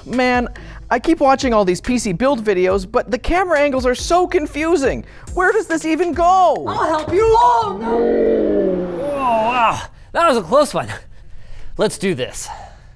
Man, I keep watching all these PC build videos, but the camera angles are so confusing. Where does this even go? I'll help you. Oh, no. Oh, wow. That was a close one. Let's do this.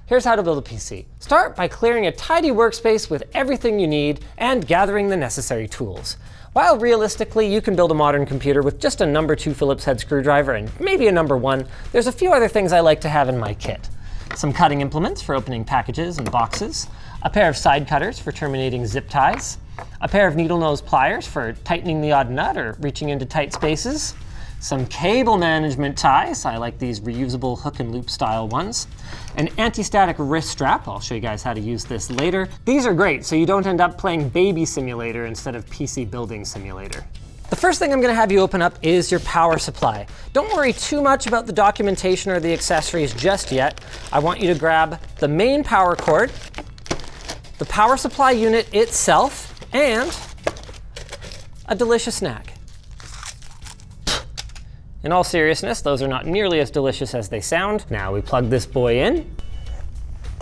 Here's how to build a PC. Start by clearing a tidy workspace with everything you need and gathering the necessary tools. While realistically, you can build a modern computer with just a No. 2 Phillips head screwdriver and maybe a No. 1, there's a few other things I like to have in my kit. Some cutting implements for opening packages and boxes, a pair of side cutters for terminating zip ties, a pair of needle nose pliers for tightening the odd nut or reaching into tight spaces, some cable management ties, I like these reusable hook and loop style ones, an anti-static wrist strap, I'll show you guys how to use this later. These are great so you don't end up playing Baby Simulator instead of PC Building Simulator. The first thing I'm going to have you open up is your power supply. Don't worry too much about the documentation or the accessories just yet. I want you to grab the main power cord, the power supply unit itself, and a delicious snack. In all seriousness, those are not nearly as delicious as they sound. Now we plug this boy in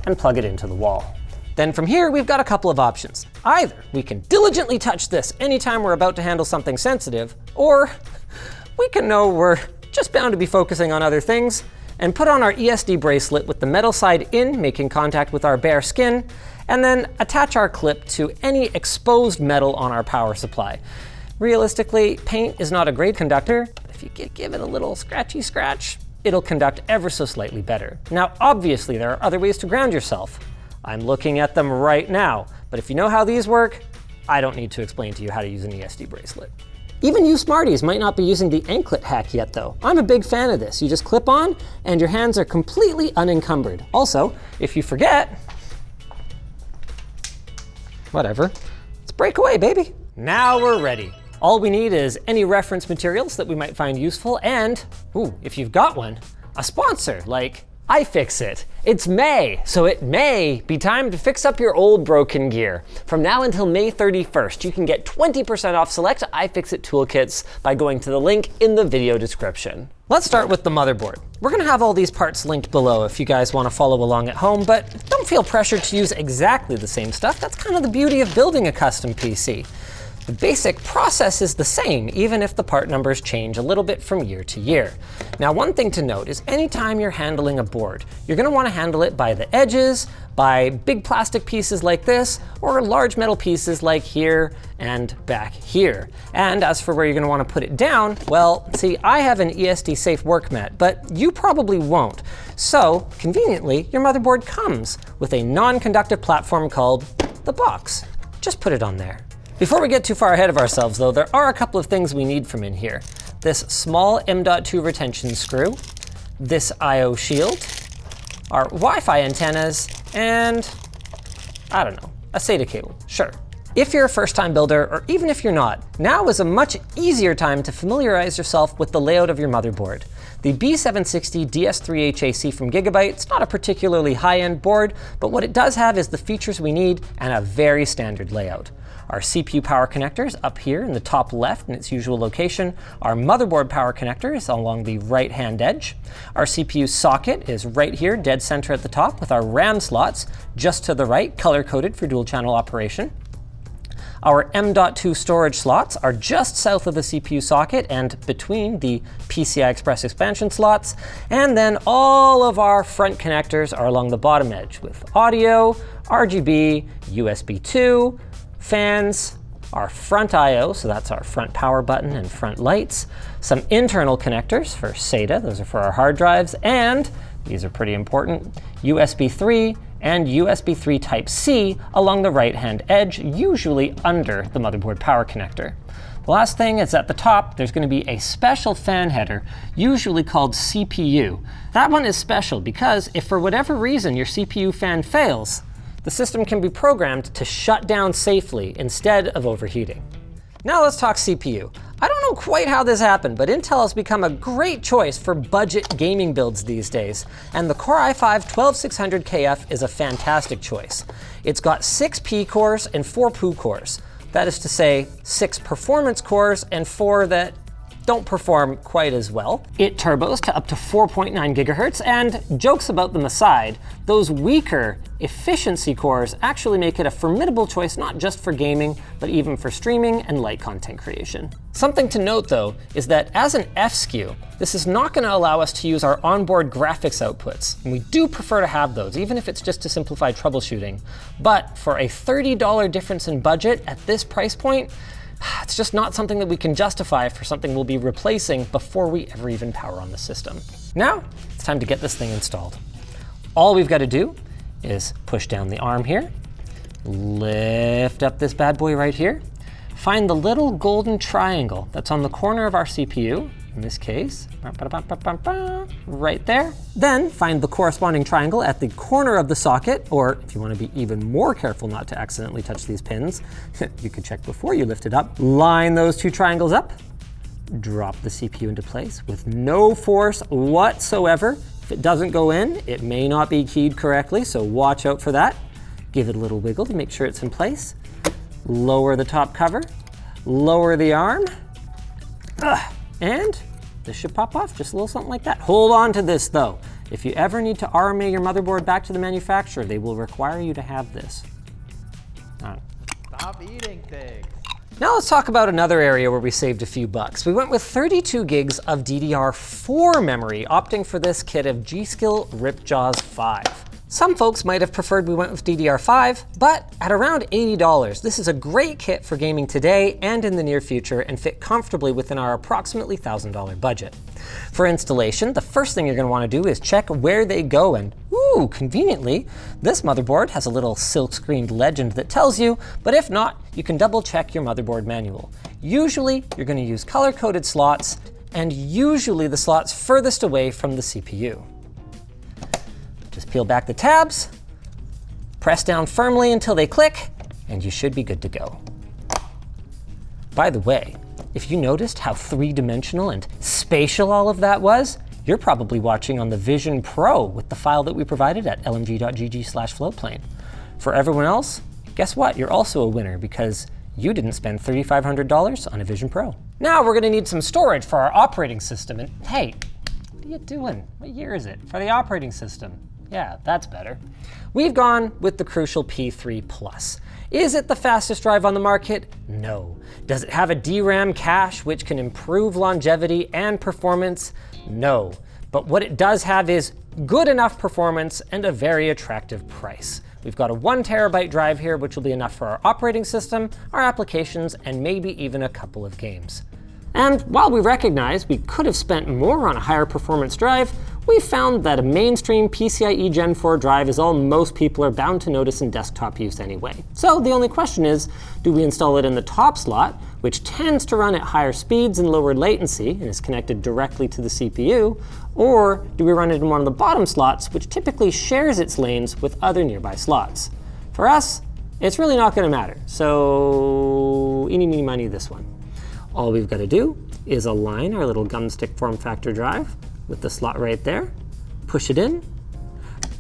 and plug it into the wall. Then from here, we've got a couple of options. Either we can diligently touch this anytime we're about to handle something sensitive, or we can know we're just bound to be focusing on other things and put on our ESD bracelet with the metal side in, making contact with our bare skin, and then attach our clip to any exposed metal on our power supply. Realistically, paint is not a great conductor. If you give it a little scratchy scratch, it'll conduct ever so slightly better. Now, obviously, there are other ways to ground yourself. I'm looking at them right now, but if you know how these work, I don't need to explain to you how to use an ESD bracelet. Even you smarties might not be using the anklet hack yet though. I'm a big fan of this. You just clip on and your hands are completely unencumbered. Also, if you forget, whatever, let's break away, baby. Now we're ready. All we need is any reference materials that we might find useful and, if you've got one, a sponsor like iFixit. It's May, so it may be time to fix up your old broken gear. From now until May 31st, you can get 20% off select iFixit toolkits by going to the link in the video description. Let's start with the motherboard. We're gonna have all these parts linked below if you guys wanna follow along at home, but don't feel pressured to use exactly the same stuff. That's kind of the beauty of building a custom PC. The basic process is the same, even if the part numbers change a little bit from year to year. Now, one thing to note is anytime you're handling a board, you're gonna wanna handle it by the edges, by big plastic pieces like this, or large metal pieces like here and back here. And as for where you're gonna wanna put it down, well, see, I have an ESD safe work mat, but you probably won't. So, conveniently, your motherboard comes with a non-conductive platform called the box. Just put it on there. Before we get too far ahead of ourselves though, there are a couple of things we need from in here. This small M.2 retention screw, this I/O shield, our Wi-Fi antennas, and I don't know, a SATA cable, sure. If you're a first-time builder, or even if you're not, now is a much easier time to familiarize yourself with the layout of your motherboard. The B760 DS3HAC from Gigabyte, it's not a particularly high-end board, but what it does have is the features we need and a very standard layout. Our CPU power connector is up here in the top left in its usual location. Our motherboard power connector is along the right-hand edge. Our CPU socket is right here, dead center at the top, with our RAM slots just to the right, color-coded for dual-channel operation. Our M.2 storage slots are just south of the CPU socket and between the PCI Express expansion slots. And then all of our front connectors are along the bottom edge with audio, RGB, USB 2, fans, our front I/O, so that's our front power button and front lights, some internal connectors for SATA, those are for our hard drives, and, these are pretty important, USB 3 and USB 3 Type-C along the right-hand edge, usually under the motherboard power connector. The last thing is at the top, there's going to be a special fan header, usually called CPU. That one is special because if for whatever reason your CPU fan fails, the system can be programmed to shut down safely instead of overheating. Now let's talk CPU. I don't know quite how this happened, but Intel has become a great choice for budget gaming builds these days, and the Core i5-12600KF is a fantastic choice. It's got 6 P cores and 4 POO cores. That is to say, 6 performance cores and 4 that don't perform quite as well. It turbos to up to 4.9 gigahertz, and jokes about them aside, those weaker efficiency cores actually make it a formidable choice not just for gaming, but even for streaming and light content creation. Something to note though is that as an F SKU, this is not going to allow us to use our onboard graphics outputs, and we do prefer to have those, even if it's just to simplify troubleshooting. But for a $30 difference in budget at this price point, it's just not something that we can justify for something we'll be replacing before we ever even power on the system. Now, it's time to get this thing installed. All we've got to do is push down the arm here, lift up this bad boy right here, find the little golden triangle that's on the corner of our CPU, in this case, right there. Then find the corresponding triangle at the corner of the socket, or if you want to be even more careful not to accidentally touch these pins, you can check before you lift it up. Line those two triangles up, drop the CPU into place with no force whatsoever. If it doesn't go in, it may not be keyed correctly, so watch out for that. Give it a little wiggle to make sure it's in place. Lower the top cover, lower the arm, and this should pop off, just a little something like that. Hold on to this though. If you ever need to RMA your motherboard back to the manufacturer, they will require you to have this. Stop eating things. Now let's talk about another area where we saved a few bucks. We went with 32 gigs of DDR4 memory, opting for this kit of G.Skill Ripjaws 5. Some folks might have preferred we went with DDR5, but at around $80, this is a great kit for gaming today and in the near future and fit comfortably within our approximately $1,000 budget. For installation, the first thing you're going to want to do is check where they go, and ooh, conveniently, this motherboard has a little silk-screened legend that tells you, but if not, you can double check your motherboard manual. Usually, you're going to use color-coded slots, and usually the slots furthest away from the CPU. Just peel back the tabs, press down firmly until they click, and you should be good to go. By the way, if you noticed how three-dimensional and spatial all of that was, you're probably watching on the Vision Pro with the file that we provided at lmg.gg/flowplane. For everyone else, guess what? You're also a winner because you didn't spend $3,500 on a Vision Pro. Now we're gonna need some storage for our operating system, and hey, what are you doing? What year is it? For the operating system. Yeah, that's better. We've gone with the crucial P3 Plus. Is it the fastest drive on the market? No. Does it have a DRAM cache which can improve longevity and performance? No. But what it does have is good enough performance and a very attractive price. We've got a 1 terabyte drive here, which will be enough for our operating system, our applications, and maybe even a couple of games. And while we recognize we could have spent more on a higher performance drive, we found that a mainstream PCIe Gen 4 drive is all most people are bound to notice in desktop use anyway. So the only question is, do we install it in the top slot, which tends to run at higher speeds and lower latency and is connected directly to the CPU, or do we run it in one of the bottom slots, which typically shares its lanes with other nearby slots? For us, it's really not going to matter, so eeny, meeny, miny, this one. All we've got to do is align our little gumstick form factor drive with the slot right there, push it in,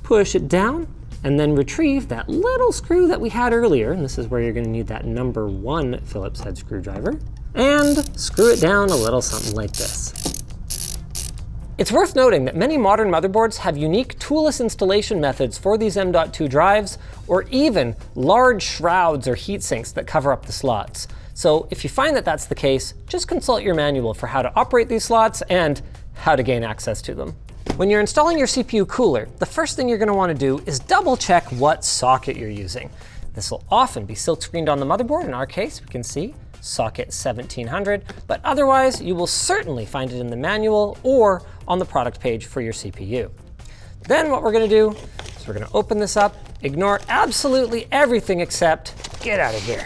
push it down, and then retrieve that little screw that we had earlier, and this is where you're going to need that number 1 Phillips head screwdriver, and screw it down a little something like this. It's worth noting that many modern motherboards have unique toolless installation methods for these M.2 drives, or even large shrouds or heat sinks that cover up the slots. So if you find that that's the case, just consult your manual for how to operate these slots and how to gain access to them. When you're installing your CPU cooler, the first thing you're going to want to do is double check what socket you're using. This will often be silk screened on the motherboard. In our case, we can see socket 1700, but otherwise you will certainly find it in the manual or on the product page for your CPU. Then what we're going to do is we're going to open this up, ignore absolutely everything except, get out of here.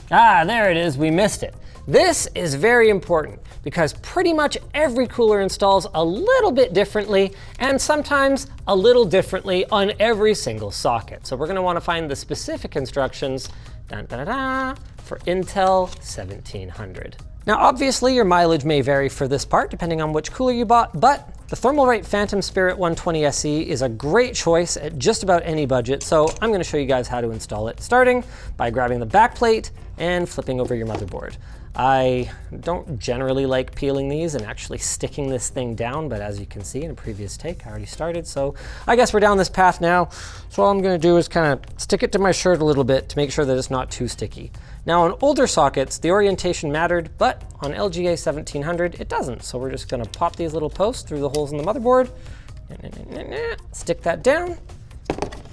Ah, there it is, we missed it. This is very important because pretty much every cooler installs a little bit differently and sometimes a little differently on every single socket. So we're going to want to find the specific instructions for Intel 1700. Now obviously your mileage may vary for this part depending on which cooler you bought, but the Thermalright Phantom Spirit 120 SE is a great choice at just about any budget, so I'm going to show you guys how to install it, starting by grabbing the back plate and flipping over your motherboard. I don't generally like peeling these and actually sticking this thing down, but as you can see in a previous take, I already started, so I guess we're down this path now. So all I'm gonna do is kind of stick it to my shirt a little bit to make sure that it's not too sticky. Now on older sockets, the orientation mattered, but on LGA 1700, it doesn't. So we're just gonna pop these little posts through the holes in the motherboard, stick that down,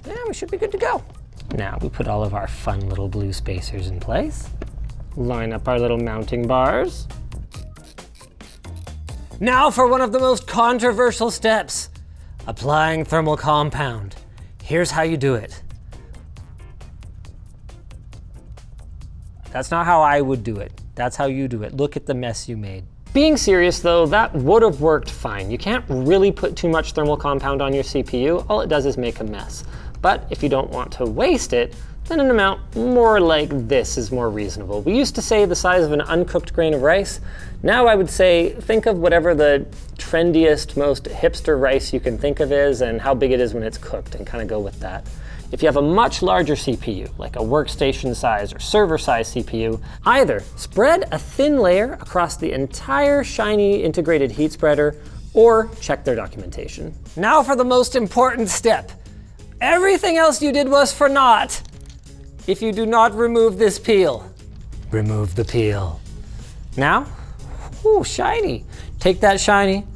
and we should be good to go. Now we put all of our fun little blue spacers in place. Line up our little mounting bars. Now for one of the most controversial steps, applying thermal compound. Here's how you do it. That's not how I would do it. That's how you do it. Look at the mess you made. Being serious though, that would have worked fine. You can't really put too much thermal compound on your CPU. All it does is make a mess. But if you don't want to waste it, then an amount more like this is more reasonable. We used to say the size of an uncooked grain of rice. Now I would say, think of whatever the trendiest, most hipster rice you can think of is and how big it is when it's cooked, and kind of go with that. If you have a much larger CPU, like a workstation size or server size CPU, either spread a thin layer across the entire shiny integrated heat spreader, or check their documentation. Now for the most important step. Everything else you did was for naught. If you do not remove this peel, remove the peel. Now, ooh, shiny. Take that shiny,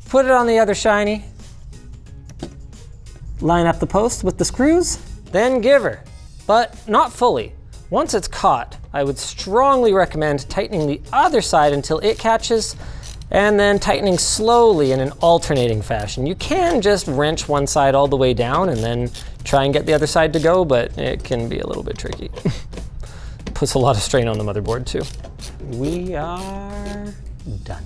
put it on the other shiny, line up the post with the screws, then give her, but not fully. Once it's caught, I would strongly recommend tightening the other side until it catches, and then tightening slowly in an alternating fashion. You can just wrench one side all the way down and then try and get the other side to go, but it can be a little bit tricky. Puts a lot of strain on the motherboard too. We are done.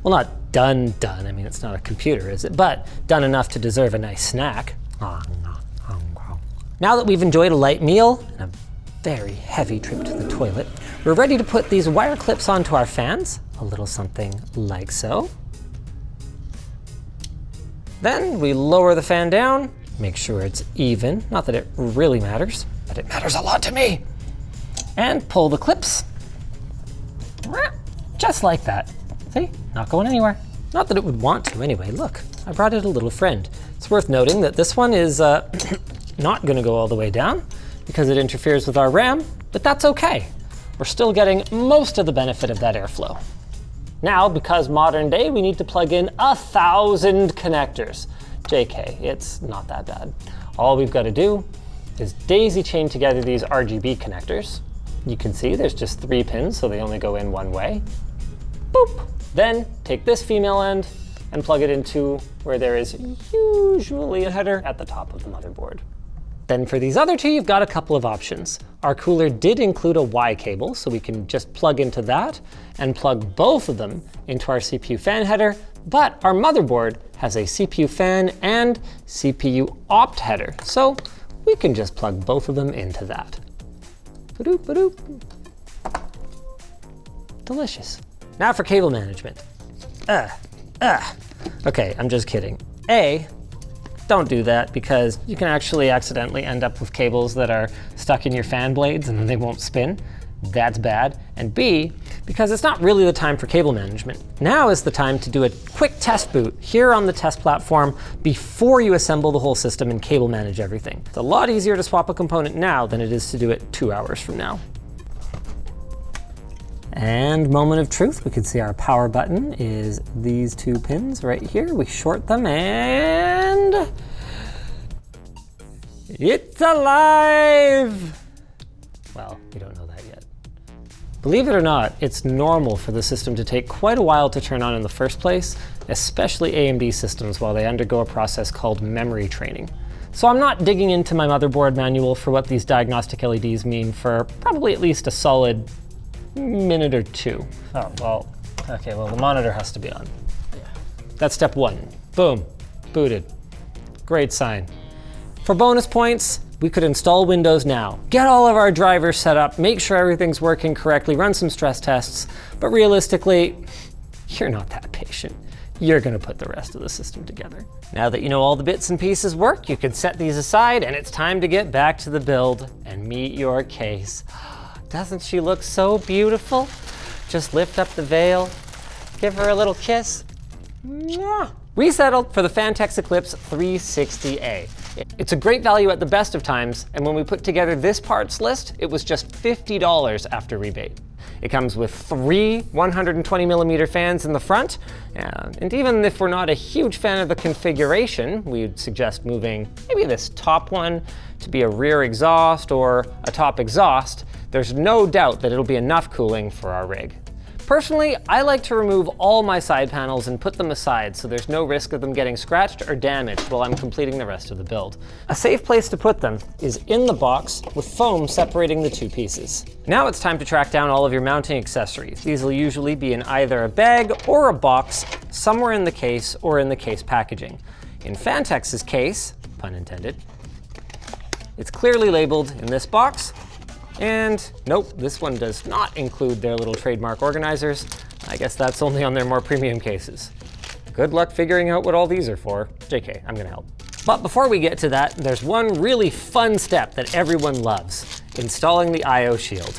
Well, not done, I mean, it's not a computer, is it? But done enough to deserve a nice snack. Now that we've enjoyed a light meal and a very heavy trip to the toilet, we're ready to put these wire clips onto our fans. A little something like so. Then we lower the fan down, make sure it's even. Not that it really matters, but it matters a lot to me. And pull the clips, just like that. See, not going anywhere. Not that it would want to anyway. Look, I brought it a little friend. It's worth noting that this one is not gonna go all the way down because it interferes with our RAM, but that's okay. We're still getting most of the benefit of that airflow. Now, because modern day, we need to plug in 1,000 connectors. JK, it's not that bad. All we've got to do is daisy chain together these RGB connectors. You can see there's just 3 pins, so they only go in one way. Boop. Then take this female end and plug it into where there is usually a header at the top of the motherboard. Then for these other two, you've got a couple of options. Our cooler did include a Y cable, so we can just plug into that and plug both of them into our CPU fan header, but our motherboard has a CPU fan and CPU opt header, so we can just plug both of them into that. Ba-doop, ba-doop. Delicious. Now for cable management. Okay, I'm just kidding. Don't do that because you can actually accidentally end up with cables that are stuck in your fan blades and then they won't spin. That's bad. And B, because it's not really the time for cable management. Now is the time to do a quick test boot here on the test platform before you assemble the whole system and cable manage everything. It's a lot easier to swap a component now than it is to do it 2 hours from now. And moment of truth, we can see our power button is these 2 pins right here. We short them and it's alive! Well, we don't know that yet. Believe it or not, it's normal for the system to take quite a while to turn on in the first place, especially AMD systems while they undergo a process called memory training. So I'm not digging into my motherboard manual for what these diagnostic LEDs mean for probably at least a solid minute or 2. Oh, well, okay, well, the monitor has to be on. That's step 1. Boom, booted. Great sign. For bonus points, we could install Windows now, get all of our drivers set up, make sure everything's working correctly, run some stress tests, but realistically, you're not that patient. You're gonna put the rest of the system together. Now that you know all the bits and pieces work, you can set these aside and it's time to get back to the build and meet your case. Doesn't she look so beautiful? just lift up the veil, give her a little kiss. Mwah. We settled for the Phanteks Eclipse 360A. It's a great value at the best of times, and when we put together this parts list, it was just $50 after rebate. It comes with 3 120mm fans in the front, and even if we're not a huge fan of the configuration, we'd suggest moving maybe this top one to be a rear exhaust or a top exhaust. There's no doubt that it'll be enough cooling for our rig. Personally, I like to remove all my side panels and put them aside so there's no risk of them getting scratched or damaged while I'm completing the rest of the build. A safe place to put them is in the box with foam separating the two pieces. Now it's time to track down all of your mounting accessories. These will usually be in either a bag or a box, somewhere in the case or in the case packaging. In Phanteks' case, pun intended, it's clearly labeled in this box. And nope, this one does not include their little trademark organizers. I guess that's only on their more premium cases. Good luck figuring out what all these are for. JK, I'm gonna help. But before we get to that, there's one really fun step that everyone loves: installing the I/O shield.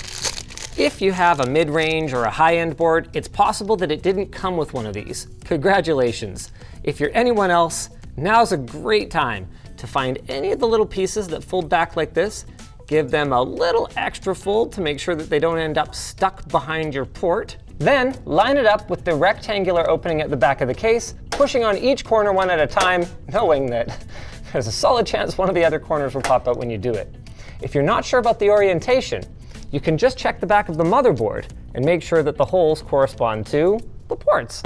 If you have a mid-range or a high-end board, it's possible that it didn't come with one of these. Congratulations. If you're anyone else, now's a great time to find any of the little pieces that fold back like this. Give them a little extra fold to make sure that they don't end up stuck behind your port. Then line it up with the rectangular opening at the back of the case, pushing on each corner one at a time, knowing that there's a solid chance one of the other corners will pop out when you do it. If you're not sure about the orientation, you can just check the back of the motherboard and make sure that the holes correspond to the ports.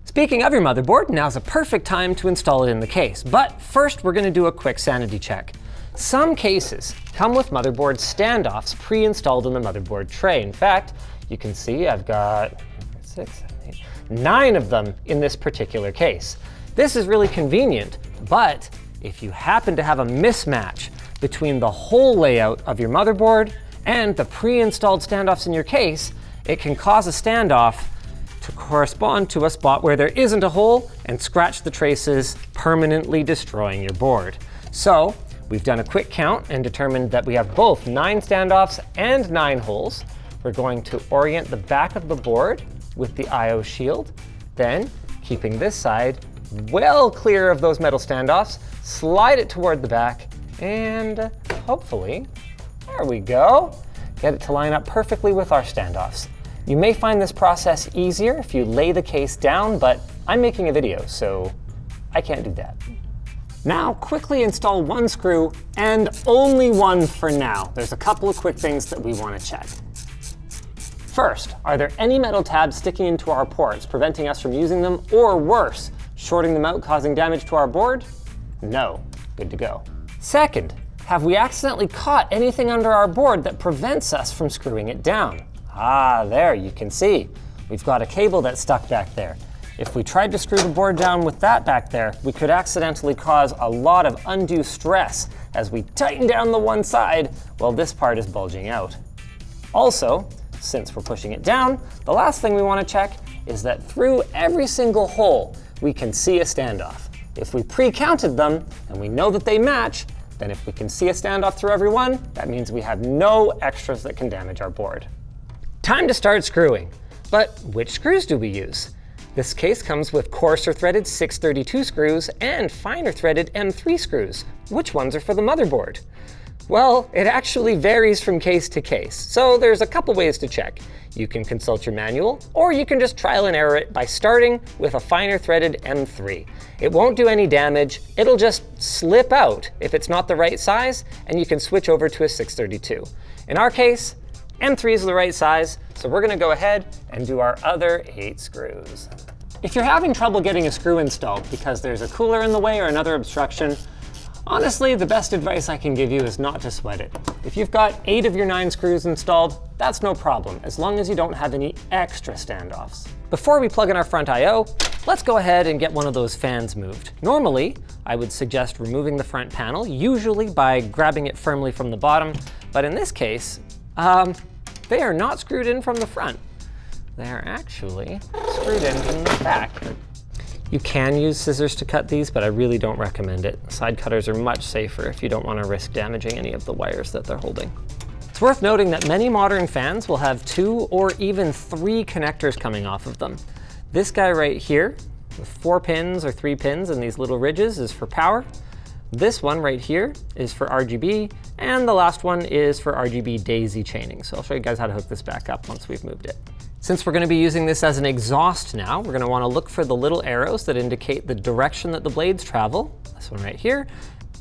Speaking of your motherboard, now's a perfect time to install it in the case. But first, we're gonna do a quick sanity check. Some cases come with motherboard standoffs pre-installed in the motherboard tray. In fact, you can see I've got 6, 7, 8, 9 of them in this particular case. This is really convenient, but if you happen to have a mismatch between the hole layout of your motherboard and the pre-installed standoffs in your case, it can cause a standoff to correspond to a spot where there isn't a hole and scratch the traces, permanently destroying your board. So, we've done a quick count and determined that we have both 9 standoffs and 9 holes. We're going to orient the back of the board with the I/O shield. Then, keeping this side well clear of those metal standoffs, slide it toward the back, and hopefully, there we go, get it to line up perfectly with our standoffs. You may find this process easier if you lay the case down, but I'm making a video, so I can't do that. Now, quickly install one screw, and only one for now. There's a couple of quick things that we want to check. First, are there any metal tabs sticking into our ports, preventing us from using them, or worse, shorting them out, causing damage to our board? No. Good to go. Second, have we accidentally caught anything under our board that prevents us from screwing it down? Ah, there, you can see. We've got a cable that's stuck back there. If we tried to screw the board down with that back there, we could accidentally cause a lot of undue stress as we tighten down the one side while this part is bulging out. Also, since we're pushing it down, the last thing we want to check is that through every single hole, we can see a standoff. If we pre-counted them and we know that they match, then if we can see a standoff through every one, that means we have no extras that can damage our board. Time to start screwing. But which screws do we use? This case comes with coarser threaded 632 screws and finer threaded M.2 screws. Which ones are for the motherboard? Well, it actually varies from case to case, so there's a couple ways to check. You can consult your manual, or you can just trial and error it by starting with a finer threaded M.2. It won't do any damage, it'll just slip out if it's not the right size, and you can switch over to a 632. In our case, M.2 is the right size, so we're gonna go ahead and do our other 8 screws. If you're having trouble getting a screw installed because there's a cooler in the way or another obstruction, honestly, the best advice I can give you is not to sweat it. If you've got 8 of your 9 screws installed, that's no problem, as long as you don't have any extra standoffs. Before we plug in our front I/O, let's go ahead and get one of those fans moved. Normally, I would suggest removing the front panel, usually by grabbing it firmly from the bottom, but in this case, they are not screwed in from the front. They're actually screwed in from the back. You can use scissors to cut these, but I really don't recommend it. Side cutters are much safer if you don't want to risk damaging any of the wires that they're holding. It's worth noting that many modern fans will have 2 or even 3 connectors coming off of them. This guy right here, with 4 pins or 3 pins and these little ridges, is for power. This one right here is for RGB, and the last one is for RGB daisy chaining. So I'll show you guys how to hook this back up once we've moved it. Since we're going to be using this as an exhaust now, we're going to want to look for the little arrows that indicate the direction that the blades travel, this one right here,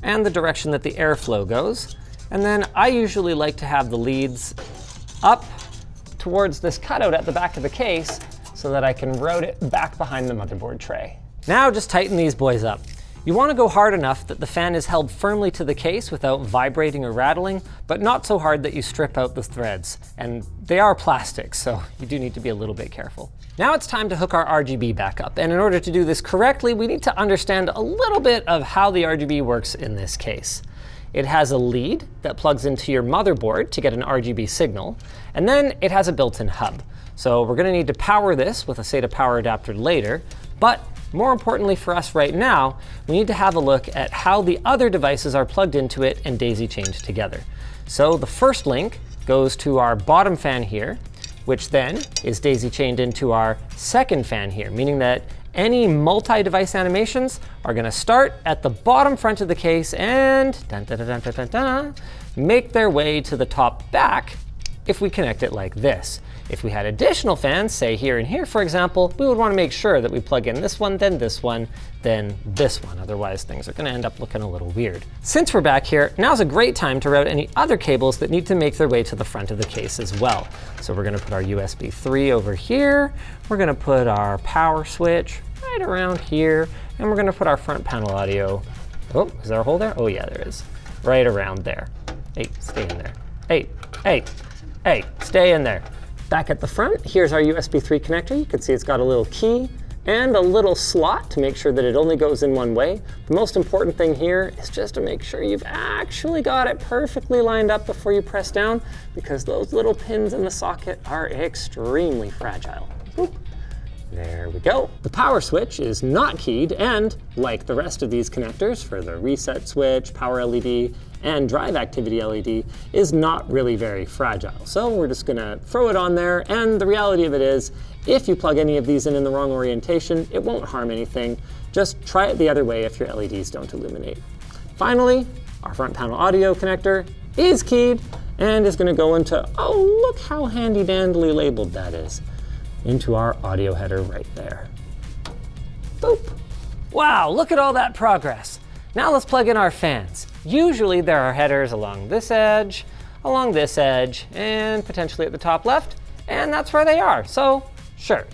and the direction that the airflow goes. And then I usually like to have the leads up towards this cutout at the back of the case so that I can route it back behind the motherboard tray. Now just tighten these boys up. You want to go hard enough that the fan is held firmly to the case without vibrating or rattling, but not so hard that you strip out the threads. And they are plastic, so you do need to be a little bit careful. Now it's time to hook our RGB back up. And in order to do this correctly, we need to understand a little bit of how the RGB works in this case. It has a lead that plugs into your motherboard to get an RGB signal, and then it has a built-in hub. So we're going to need to power this with a SATA power adapter later, but more importantly for us right now, we need to have a look at how the other devices are plugged into it and daisy chained together. So the first link goes to our bottom fan here, which then is daisy chained into our second fan here, meaning that any multi-device animations are going to start at the bottom front of the case and make their way to the top back if we connect it like this. If we had additional fans, say here and here, for example, we would want to make sure that we plug in this one, then this one, then this one. Otherwise, things are going to end up looking a little weird. Since we're back here, now's a great time to route any other cables that need to make their way to the front of the case as well. So we're going to put our USB 3 over here. We're going to put our power switch right around here. And we're going to put our front panel audio. Oh, is there a hole there? Oh, yeah, there is. Right around there. Hey, stay in there. Hey, stay in there. Back at the front, here's our USB 3 connector. You can see it's got a little key and a little slot to make sure that it only goes in one way. The most important thing here is just to make sure you've actually got it perfectly lined up before you press down, because those little pins in the socket are extremely fragile. Oop. There we go. The power switch is not keyed, and like the rest of these connectors for the reset switch, power LED, and drive activity LED, is not really very fragile. So we're just gonna throw it on there, and the reality of it is, if you plug any of these in the wrong orientation, it won't harm anything. Just try it the other way if your LEDs don't illuminate. Finally, our front panel audio connector is keyed and is gonna go into, oh, look how handy dandly labeled that is, into our audio header right there. Boop. Wow, look at all that progress. Now let's plug in our fans. Usually there are headers along this edge, and potentially at the top left, and that's where they are. So sure,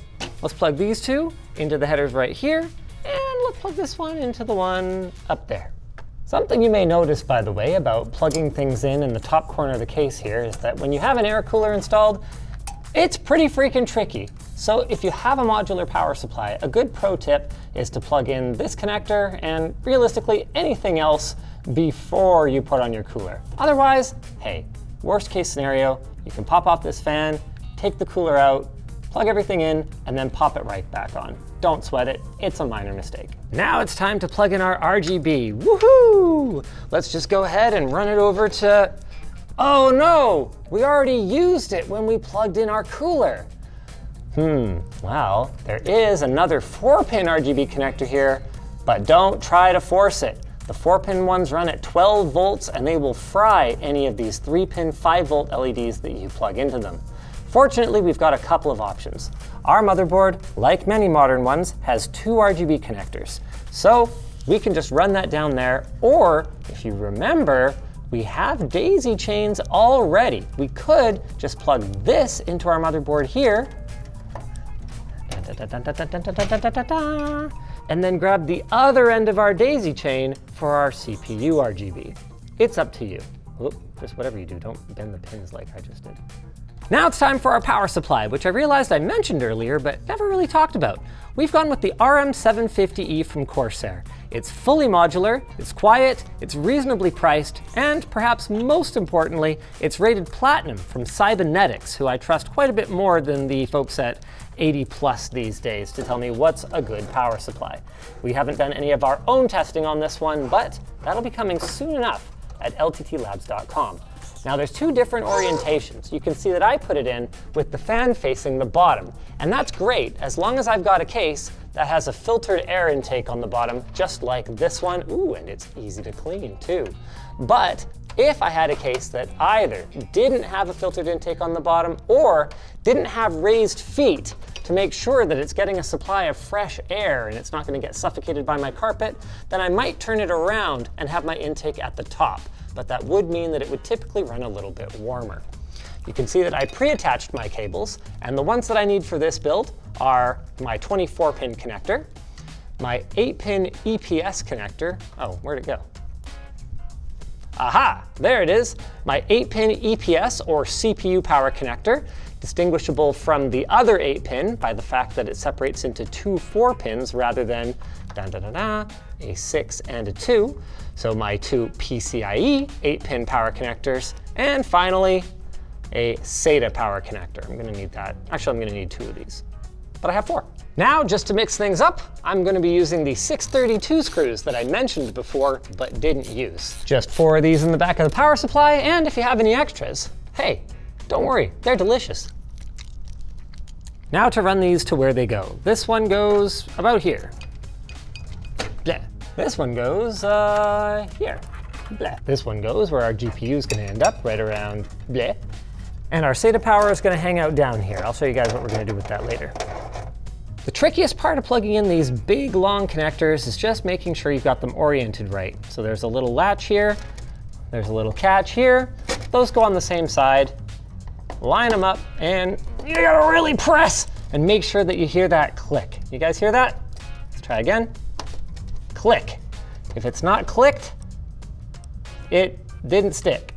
let's plug these two into the headers right here, and let's plug this one into the one up there. Something you may notice, by the way, about plugging things in the top corner of the case here is that when you have an air cooler installed, it's pretty freaking tricky. So if you have a modular power supply, a good pro tip is to plug in this connector and realistically anything else before you put on your cooler. Otherwise, hey, worst case scenario, you can pop off this fan, take the cooler out, plug everything in, and then pop it right back on. Don't sweat it, it's a minor mistake. Now it's time to plug in our RGB. Woohoo! Let's just go ahead and run it over to, oh no, we already used it when we plugged in our cooler. Well, there is another 4-pin RGB connector here, but don't try to force it. The 4-pin ones run at 12 volts and they will fry any of these 3-pin 5-volt LEDs that you plug into them. Fortunately, we've got a couple of options. Our motherboard, like many modern ones, has 2 RGB connectors. So we can just run that down there, or if you remember, we have daisy chains already. We could just plug this into our motherboard here, and then grab the other end of our daisy chain for our CPU RGB. It's up to you. Oop, just whatever you do, don't bend the pins like I just did. Now it's time for our power supply, which I realized I mentioned earlier but never really talked about. We've gone with the RM750E from Corsair. It's fully modular, it's quiet, it's reasonably priced, and perhaps most importantly, it's rated platinum from Cybernetics, who I trust quite a bit more than the folks at 80 plus these days to tell me what's a good power supply. We haven't done any of our own testing on this one, but that'll be coming soon enough at lttlabs.com. Now there's two different orientations. You can see that I put it in with the fan facing the bottom, and that's great as long as I've got a case that has a filtered air intake on the bottom, just like this one. Ooh, and it's easy to clean too. But if I had a case that either didn't have a filtered intake on the bottom or didn't have raised feet to make sure that it's getting a supply of fresh air and it's not going to get suffocated by my carpet, then I might turn it around and have my intake at the top. But that would mean that it would typically run a little bit warmer. You can see that I pre-attached my cables, and the ones that I need for this build are my 24-pin connector, my 8-pin EPS connector. Oh, where'd it go? Aha, there it is, my 8-pin EPS or CPU power connector, distinguishable from the other 8-pin by the fact that it separates into two 4-pins rather than a 6 and a 2. So my two PCIe 8-pin power connectors, and finally a SATA power connector. I'm gonna need that. Actually, I'm gonna need 2 of these, but I have 4. Now, just to mix things up, I'm gonna be using the 632 screws that I mentioned before, but didn't use. Just 4 of these in the back of the power supply, and if you have any extras, hey, don't worry, they're delicious. Now to run these to where they go. This one goes about here. Bleh. This one goes here. Bleh. This one goes where our GPU is gonna end up, right around bleh. And our SATA power is gonna hang out down here. I'll show you guys what we're gonna do with that later. The trickiest part of plugging in these big, long connectors is just making sure you've got them oriented right. So there's a little latch here, there's a little catch here. Those go on the same side. Line them up, and you gotta really press and make sure that you hear that click. You guys hear that? Let's try again. Click. If it's not clicked, it didn't stick.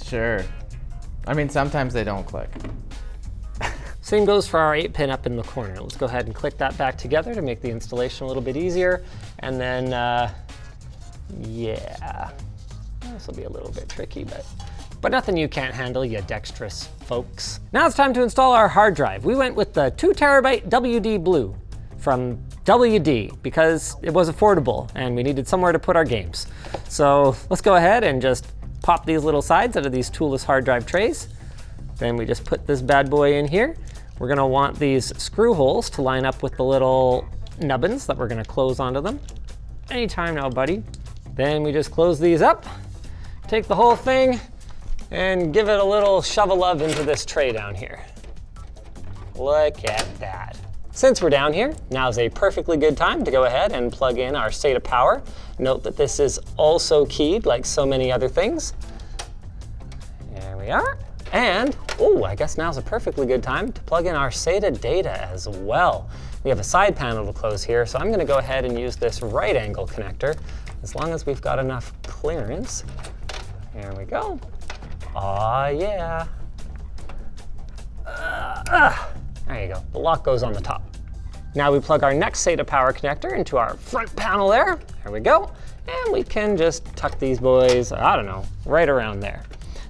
Sure. I mean, sometimes they don't click. Same goes for our 8-pin up in the corner. Let's go ahead and click that back together to make the installation a little bit easier. And then, yeah, this will be a little bit tricky, but nothing you can't handle, you dexterous folks. Now it's time to install our hard drive. We went with the 2 terabyte WD Blue from WD because it was affordable and we needed somewhere to put our games. So let's go ahead and just pop these little sides out of these toolless hard drive trays. Then we just put this bad boy in here. We're gonna want these screw holes to line up with the little nubbins that we're gonna close onto them. Anytime now, buddy. Then we just close these up, take the whole thing, and give it a little shovel of into this tray down here. Look at that. Since we're down here, now's a perfectly good time to go ahead and plug in our SATA power. Note that this is also keyed like so many other things. There we are. And, oh, I guess now's a perfectly good time to plug in our SATA data as well. We have a side panel to close here, so I'm gonna go ahead and use this right angle connector, as long as we've got enough clearance. There we go. Aw, yeah. There you go, the lock goes on the top. Now we plug our next SATA power connector into our front panel there. There we go. And we can just tuck these boys, I don't know, right around there.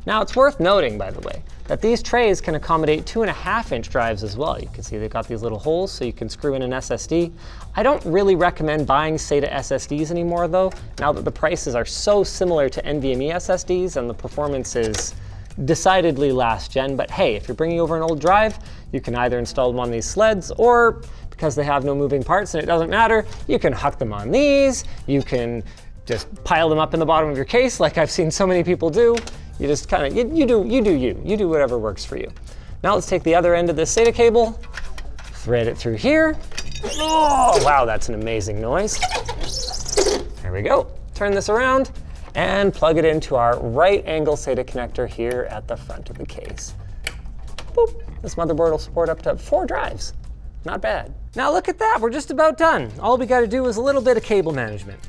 Now it's worth noting, by the way, that these trays can accommodate 2.5-inch drives as well. You can see they've got these little holes so you can screw in an SSD. I don't really recommend buying SATA SSDs anymore though, now that the prices are so similar to NVMe SSDs and the performance is decidedly last gen. But hey, if you're bringing over an old drive, you can either install them on these sleds, or because they have no moving parts and it doesn't matter, you can huck them on these, you can just pile them up in the bottom of your case like I've seen so many people do. You just kind of, you do whatever works for you. Now let's take the other end of this SATA cable, thread it through here. Oh, wow, that's an amazing noise. There we go. Turn this around and plug it into our right angle SATA connector here at the front of the case. Boop. This motherboard will support up to 4 drives. Not bad. Now look at that, we're just about done. All we gotta do is a little bit of cable management.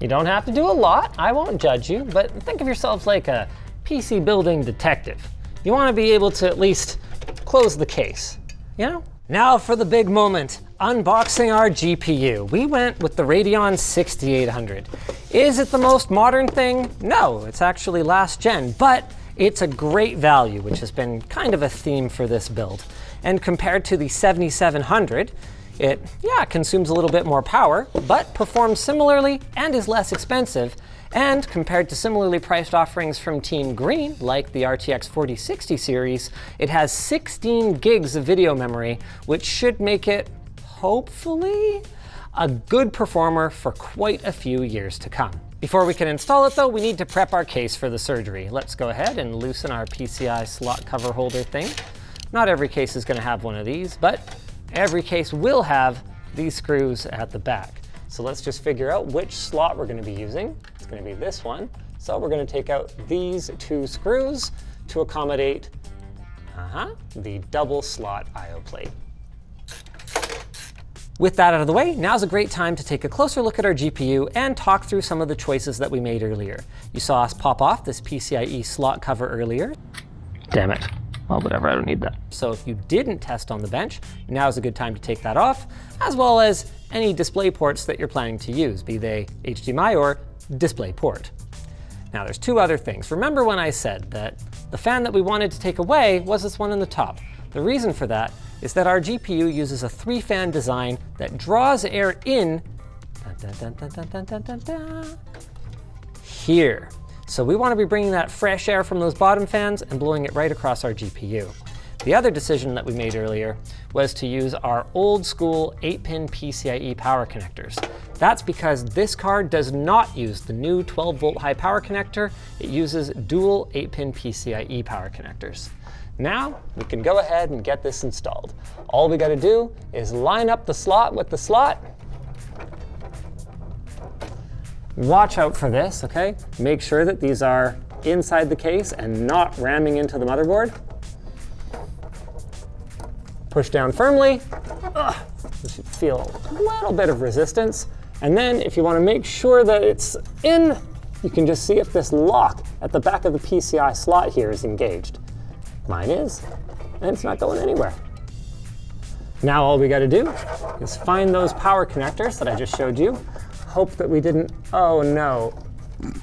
You don't have to do a lot, I won't judge you, but think of yourselves like a PC building detective. You wanna be able to at least close the case, you know? Now for the big moment, unboxing our GPU. We went with the Radeon 6800. Is it the most modern thing? No, it's actually last gen, but it's a great value, which has been kind of a theme for this build. And compared to the 7700, it, consumes a little bit more power, but performs similarly and is less expensive. And compared to similarly priced offerings from Team Green, like the RTX 4060 series, it has 16 gigs of video memory, which should make it, hopefully, a good performer for quite a few years to come. Before we can install it though, we need to prep our case for the surgery. Let's go ahead and loosen our PCI slot cover holder thing. Not every case is going to have one of these, but every case will have these screws at the back. So let's just figure out which slot we're going to be using. It's going to be this one. So we're going to take out these 2 screws to accommodate the double slot I/O plate. With that out of the way, now's a great time to take a closer look at our GPU and talk through some of the choices that we made earlier. You saw us pop off this PCIe slot cover earlier. Damn it. Well, whatever, I don't need that. So if you didn't test on the bench, now's a good time to take that off, as well as any display ports that you're planning to use, be they HDMI or DisplayPort. Now there's 2 other things. Remember when I said that the fan that we wanted to take away was this one in the top? The reason for that is that our GPU uses a 3-fan design that draws air in here. So we want to be bringing that fresh air from those bottom fans and blowing it right across our GPU. The other decision that we made earlier was to use our old school 8-pin PCIe power connectors. That's because this card does not use the new 12-volt high power connector. It uses dual 8-pin PCIe power connectors. Now we can go ahead and get this installed. All we got to do is line up the slot with the slot. Watch out for this, okay? Make sure that these are inside the case and not ramming into the motherboard. Push down firmly. You should feel a little bit of resistance. And then if you want to make sure that it's in, you can just see if this lock at the back of the PCI slot here is engaged. Mine is, and it's not going anywhere. Now all we got to do is find those power connectors that I just showed you. Hope that we didn't, oh no,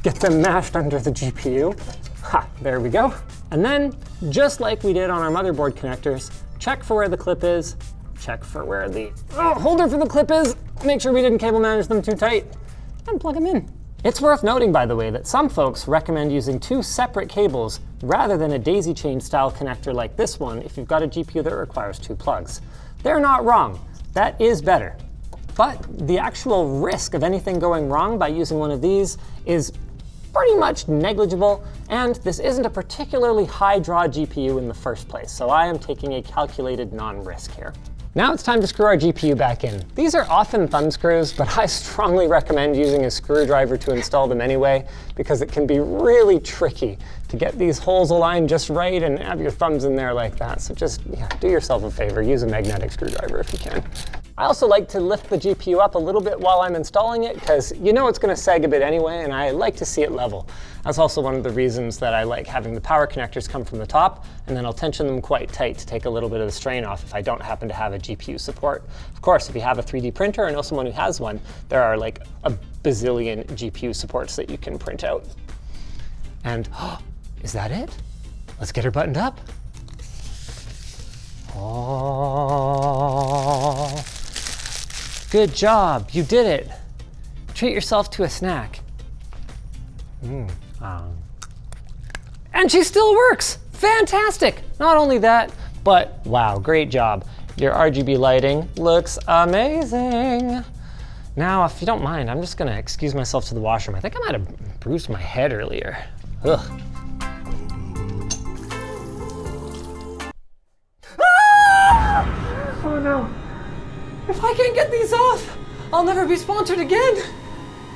get them mashed under the GPU. Ha, there we go. And then, just like we did on our motherboard connectors, check for where the clip is, check for where the holder for the clip is, make sure we didn't cable manage them too tight, and plug them in. It's worth noting, by the way, that some folks recommend using 2 separate cables rather than a daisy chain style connector like this one if you've got a GPU that requires 2 plugs. They're not wrong. That is better. But the actual risk of anything going wrong by using one of these is pretty much negligible, and this isn't a particularly high draw GPU in the first place, so I am taking a calculated non-risk here. Now it's time to screw our GPU back in. These are often thumb screws, but I strongly recommend using a screwdriver to install them anyway, because it can be really tricky to get these holes aligned just right and have your thumbs in there like that. So just do yourself a favor, use a magnetic screwdriver if you can. I also like to lift the GPU up a little bit while I'm installing it, because you know it's going to sag a bit anyway, and I like to see it level. That's also one of the reasons that I like having the power connectors come from the top, and then I'll tension them quite tight to take a little bit of the strain off if I don't happen to have a GPU support. Of course, if you have a 3D printer or know someone who has one, there are like a bazillion GPU supports that you can print out. And is that it? Let's get her buttoned up. Oh. Good job, you did it. Treat yourself to a snack. And she still works, fantastic. Not only that, but wow, great job. Your RGB lighting looks amazing. Now, if you don't mind, I'm just gonna excuse myself to the washroom. I think I might have bruised my head earlier. Ugh. Ah! Oh no. If I can't get these off, I'll never be sponsored again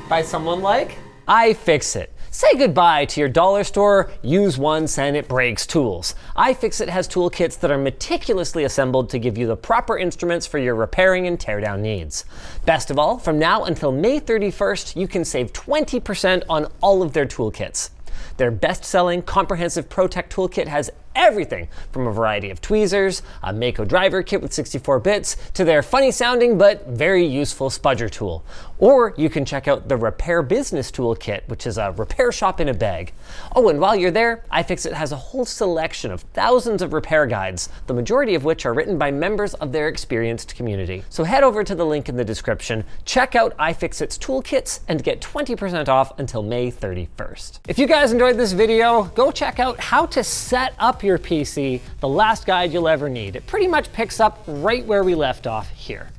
by someone like iFixit. Say goodbye to your dollar store, use once and it breaks tools. iFixit has toolkits that are meticulously assembled to give you the proper instruments for your repairing and teardown needs. Best of all, from now until May 31st, you can save 20% on all of their toolkits. Their best-selling comprehensive ProTech toolkit has everything from a variety of tweezers, a Mako driver kit with 64 bits, to their funny sounding but very useful spudger tool. Or you can check out the Repair Business Toolkit, which is a repair shop in a bag. Oh, and while you're there, iFixit has a whole selection of thousands of repair guides, the majority of which are written by members of their experienced community. So head over to the link in the description, check out iFixit's toolkits, and get 20% off until May 31st. If you guys enjoyed this video, go check out How to Set Up Your PC, the last guide you'll ever need. It pretty much picks up right where we left off here.